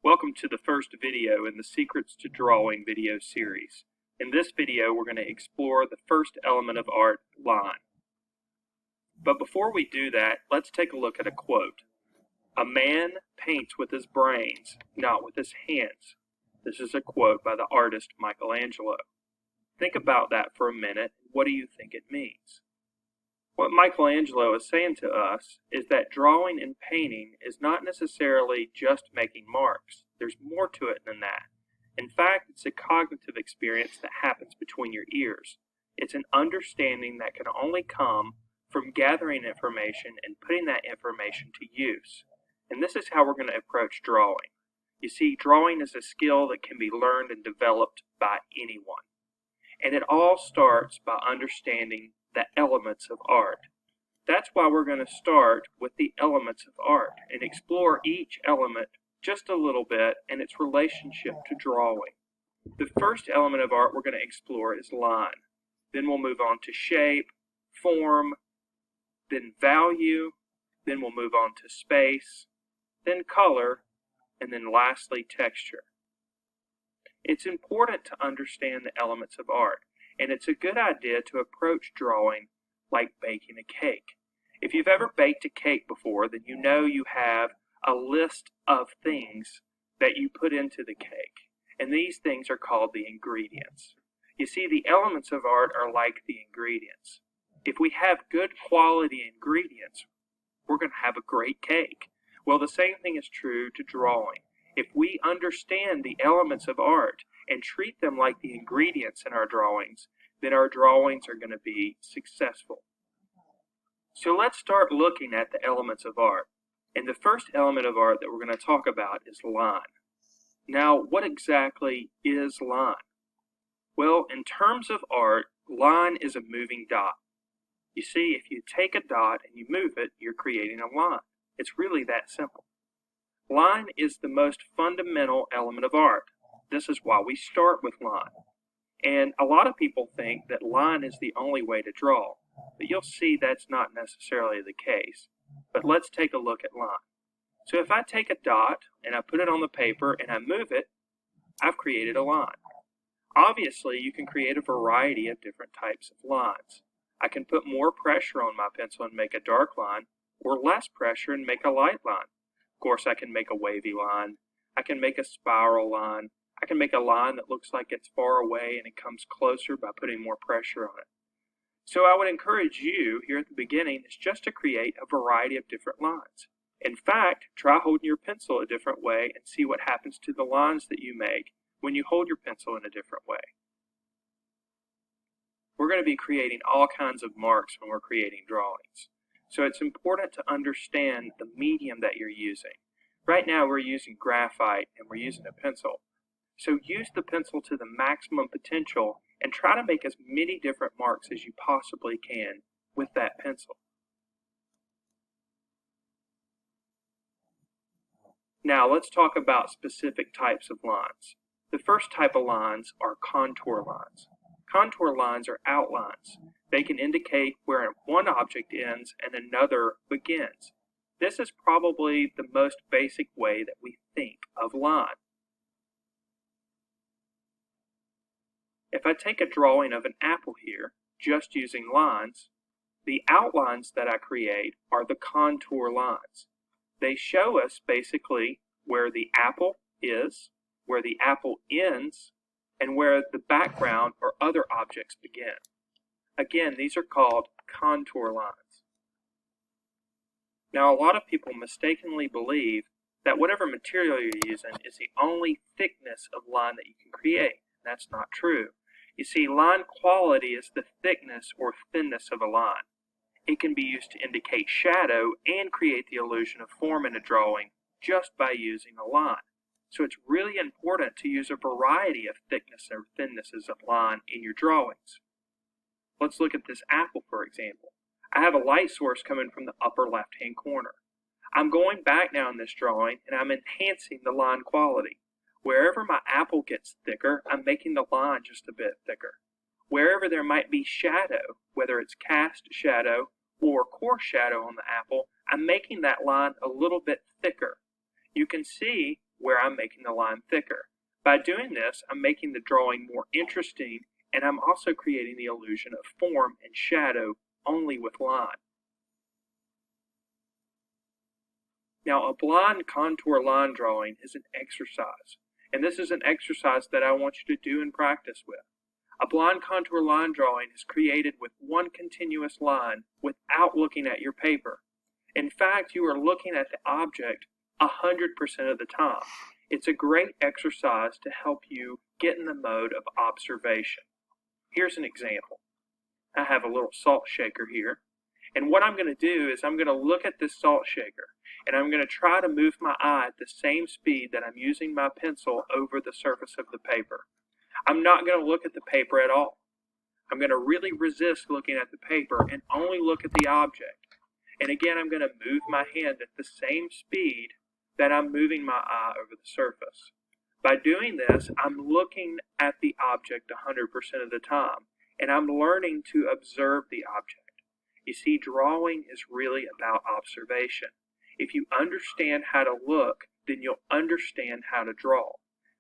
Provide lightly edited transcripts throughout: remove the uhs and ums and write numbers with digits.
Welcome to the first video in the Secrets to Drawing video series. In this video, we're going to explore the first element of art, line. But before we do that, let's take a look at a quote. "A man paints with his brains, not with his hands." This is a quote by the artist Michelangelo. Think about that for a minute. What do you think it means? What Michelangelo is saying to us is that drawing and painting is not necessarily just making marks. There's more to it than that. In fact, it's a cognitive experience that happens between your ears. It's an understanding that can only come from gathering information and putting that information to use. And this is how we're going to approach drawing. You see, drawing is a skill that can be learned and developed by anyone. And it all starts by understanding the elements of art. That's why we're going to start with the elements of art and explore each element just a little bit and its relationship to drawing. The first element of art we're going to explore is line. Then we'll move on to shape, form, then value, then we'll move on to space, then color, and then lastly texture. It's important to understand the elements of art, and it's a good idea to approach drawing like baking a cake. If you've ever baked a cake before, then you know you have a list of things that you put into the cake, and these things are called the ingredients. You see, the elements of art are like the ingredients. If we have good quality ingredients, we're going to have a great cake. Well, the same thing is true to drawing. If we understand the elements of art and treat them like the ingredients in our drawings, then our drawings are going to be successful. So let's start looking at the elements of art. And the first element of art that we're going to talk about is line. Now, what exactly is line? Well, in terms of art, line is a moving dot. You see, if you take a dot and you move it, you're creating a line. It's really that simple. Line is the most fundamental element of art. This is why we start with line. And a lot of people think that line is the only way to draw, but you'll see that's not necessarily the case. But let's take a look at line. So if I take a dot and I put it on the paper and I move it, I've created a line. Obviously, you can create a variety of different types of lines. I can put more pressure on my pencil and make a dark line, or less pressure and make a light line. Of course, I can make a wavy line. I can make a spiral line. I can make a line that looks like it's far away and it comes closer by putting more pressure on it. So I would encourage you here at the beginning is just to create a variety of different lines. In fact, try holding your pencil a different way and see what happens to the lines that you make when you hold your pencil in a different way. We're going to be creating all kinds of marks when we're creating drawings. So it's important to understand the medium that you're using. Right now we're using graphite and we're using a pencil. So use the pencil to the maximum potential and try to make as many different marks as you possibly can with that pencil. Now let's talk about specific types of lines. The first type of lines are contour lines. Contour lines are outlines. They can indicate where one object ends and another begins. This is probably the most basic way that we think of line. If I take a drawing of an apple here, just using lines, the outlines that I create are the contour lines. They show us basically where the apple is, where the apple ends, and where the background or other objects begin. Again, these are called contour lines. Now, a lot of people mistakenly believe that whatever material you're using is the only thickness of line that you can create. That's not true. You see, line quality is the thickness or thinness of a line. It can be used to indicate shadow and create the illusion of form in a drawing just by using a line. So it's really important to use a variety of thickness or thinnesses of line in your drawings. Let's look at this apple, for example. I have a light source coming from the upper left-hand corner. I'm going back now in this drawing and I'm enhancing the line quality. Wherever my apple gets thicker, I'm making the line just a bit thicker. Wherever there might be shadow, whether it's cast shadow or coarse shadow on the apple, I'm making that line a little bit thicker. You can see where I'm making the line thicker. By doing this, I'm making the drawing more interesting, and I'm also creating the illusion of form and shadow only with line. Now, a blind contour line drawing is an exercise, and this is an exercise that I want you to do and practice with. A blind contour line drawing is created with one continuous line without looking at your paper. In fact, you are looking at the object 100% of the time. It's a great exercise to help you get in the mode of observation. Here's an example. I have a little salt shaker here, and what I'm going to do is I'm going to look at this salt shaker, and I'm going to try to move my eye at the same speed that I'm using my pencil over the surface of the paper. I'm not going to look at the paper at all. I'm going to really resist looking at the paper and only look at the object. And again, I'm going to move my hand at the same speed that I'm moving my eye over the surface. By doing this, I'm looking at the object 100% of the time, and I'm learning to observe the object. You see, drawing is really about observation. If you understand how to look, then you'll understand how to draw.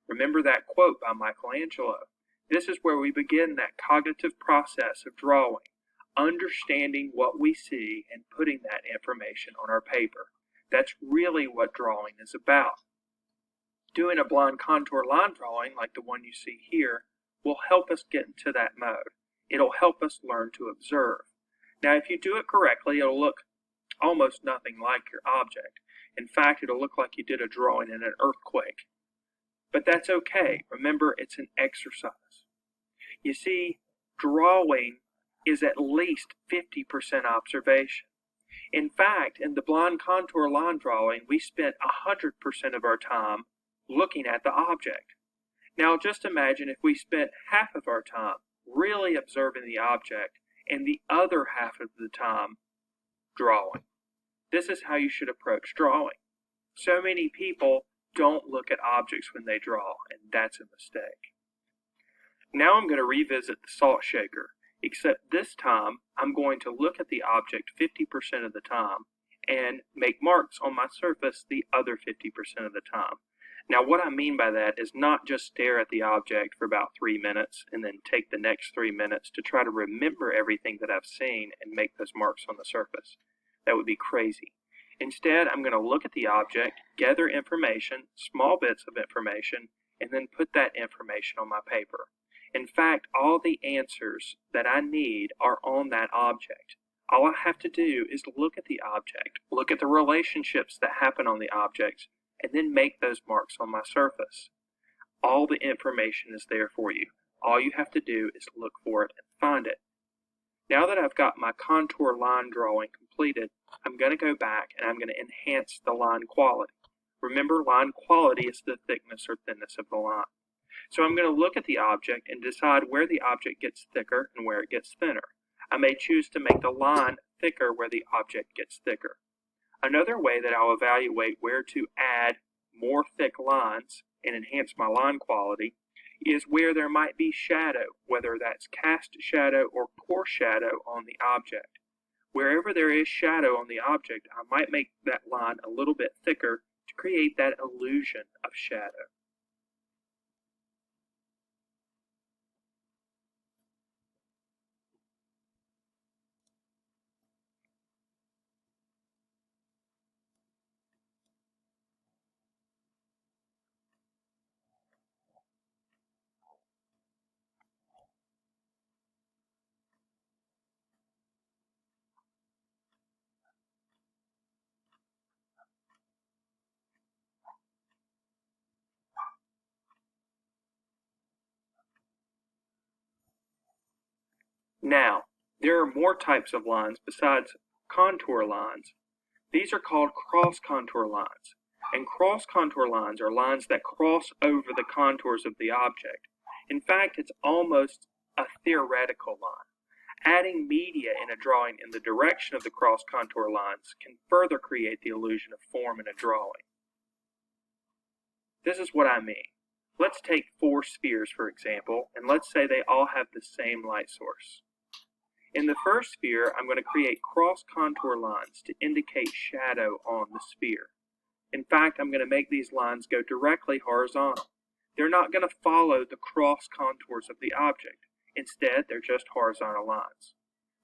Remember that quote by Michelangelo. This is where we begin that cognitive process of drawing, understanding what we see and putting that information on our paper. That's really what drawing is about. Doing a blind contour line drawing, like the one you see here, will help us get into that mode. It'll help us learn to observe. Now, if you do it correctly, it'll look almost nothing like your object. In fact, it'll look like you did a drawing in an earthquake. But that's okay. Remember, it's an exercise. You see, drawing is at least 50% observation. In fact, in the blind contour line drawing, we spent 100% of our time looking at the object. Now, just imagine if we spent half of our time really observing the object and the other half of the time drawing. This is how you should approach drawing. So many people don't look at objects when they draw, and that's a mistake. Now I'm going to revisit the salt shaker, except this time I'm going to look at the object 50% of the time and make marks on my surface the other 50% of the time. Now what I mean by that is not just stare at the object for about 3 minutes and then take the next 3 minutes to try to remember everything that I've seen and make those marks on the surface. That would be crazy. Instead, I'm going to look at the object, gather information, small bits of information, and then put that information on my paper. In fact, all the answers that I need are on that object. All I have to do is look at the object, look at the relationships that happen on the object, and then make those marks on my surface. All the information is there for you. All you have to do is look for it and find it. Now that I've got my contour line drawing completed, I'm going to go back and I'm going to enhance the line quality. Remember, line quality is the thickness or thinness of the line. So I'm going to look at the object and decide where the object gets thicker and where it gets thinner. I may choose to make the line thicker where the object gets thicker. Another way that I'll evaluate where to add more thick lines and enhance my line quality is where there might be shadow, whether that's cast shadow or coarse shadow on the object. Wherever there is shadow on the object, I might make that line a little bit thicker to create that illusion of shadow. Now, there are more types of lines besides contour lines. These are called cross-contour lines. And cross-contour lines are lines that cross over the contours of the object. In fact, it's almost a theoretical line. Adding media in a drawing in the direction of the cross-contour lines can further create the illusion of form in a drawing. This is what I mean. Let's take 4 spheres, for example, and let's say they all have the same light source. In the first sphere, I'm going to create cross-contour lines to indicate shadow on the sphere. In fact, I'm going to make these lines go directly horizontal. They're not going to follow the cross contours of the object. Instead, they're just horizontal lines.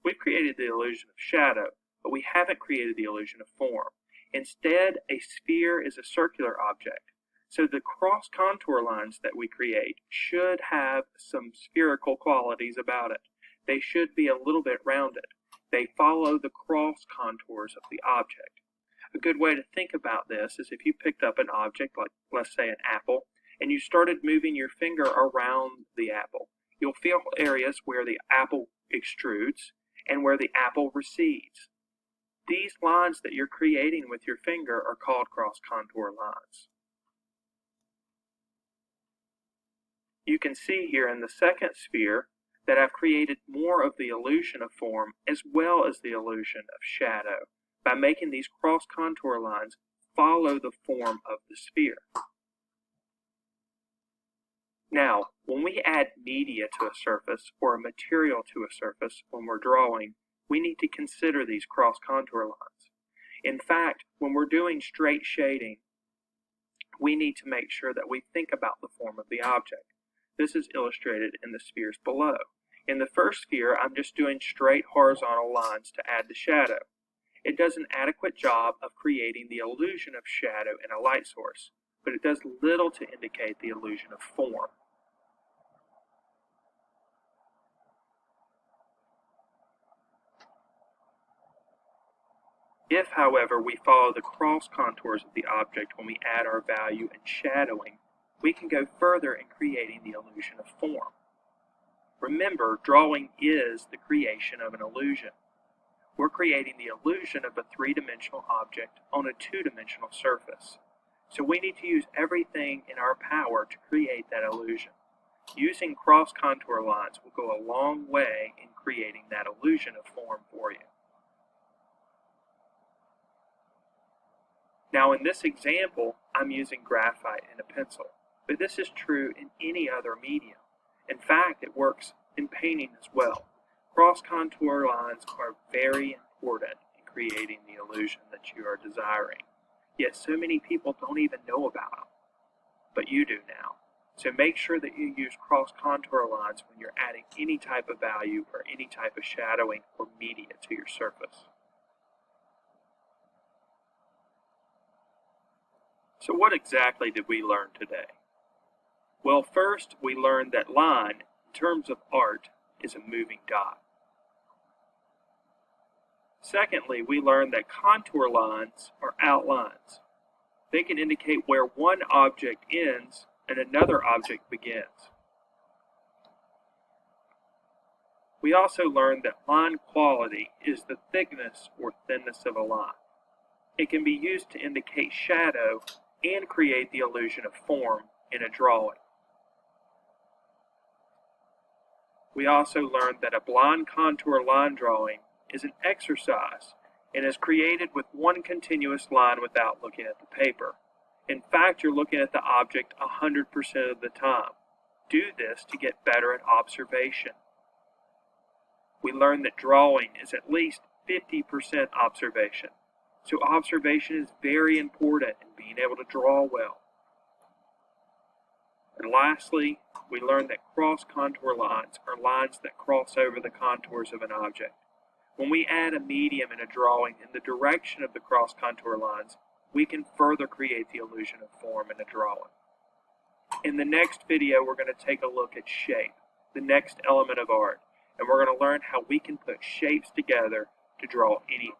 We've created the illusion of shadow, but we haven't created the illusion of form. Instead, a sphere is a circular object, so the cross contour lines that we create should have some spherical qualities about it. They should be a little bit rounded. They follow the cross contours of the object. A good way to think about this is if you picked up an object, like let's say an apple, and you started moving your finger around the apple. You'll feel areas where the apple extrudes and where the apple recedes. These lines that you're creating with your finger are called cross contour lines. You can see here in the second sphere that I've created more of the illusion of form as well as the illusion of shadow by making these cross contour lines follow the form of the sphere. Now, when we add media to a surface or a material to a surface when we're drawing, we need to consider these cross contour lines. In fact, when we're doing straight shading, we need to make sure that we think about the form of the object. This is illustrated in the spheres below. In the first sphere, I'm just doing straight horizontal lines to add the shadow. It does an adequate job of creating the illusion of shadow in a light source, but it does little to indicate the illusion of form. If, however, we follow the cross contours of the object when we add our value and shadowing, we can go further in creating the illusion of form. Remember, drawing is the creation of an illusion. We're creating the illusion of a three-dimensional object on a two-dimensional surface. So we need to use everything in our power to create that illusion. Using cross contour lines will go a long way in creating that illusion of form for you. Now in this example, I'm using graphite and a pencil, but this is true in any other medium. In fact, it works in painting as well. Cross contour lines are very important in creating the illusion that you are desiring. Yet so many people don't even know about them, but you do now. So make sure that you use cross contour lines when you're adding any type of value or any type of shadowing or media to your surface. So what exactly did we learn today? Well, first we learned that line, in terms of art, is a moving dot. Secondly, we learned that contour lines are outlines. They can indicate where one object ends and another object begins. We also learned that line quality is the thickness or thinness of a line. It can be used to indicate shadow and create the illusion of form in a drawing. We also learned that a blind contour line drawing is an exercise and is created with one continuous line without looking at the paper. In fact, you're looking at the object 100% of the time. Do this to get better at observation. We learned that drawing is at least 50% observation. So observation is very important in being able to draw well. And lastly, we learned that cross contour lines are lines that cross over the contours of an object. When we add a medium in a drawing in the direction of the cross contour lines, we can further create the illusion of form in a drawing. In the next video, we're going to take a look at shape, the next element of art, and we're going to learn how we can put shapes together to draw any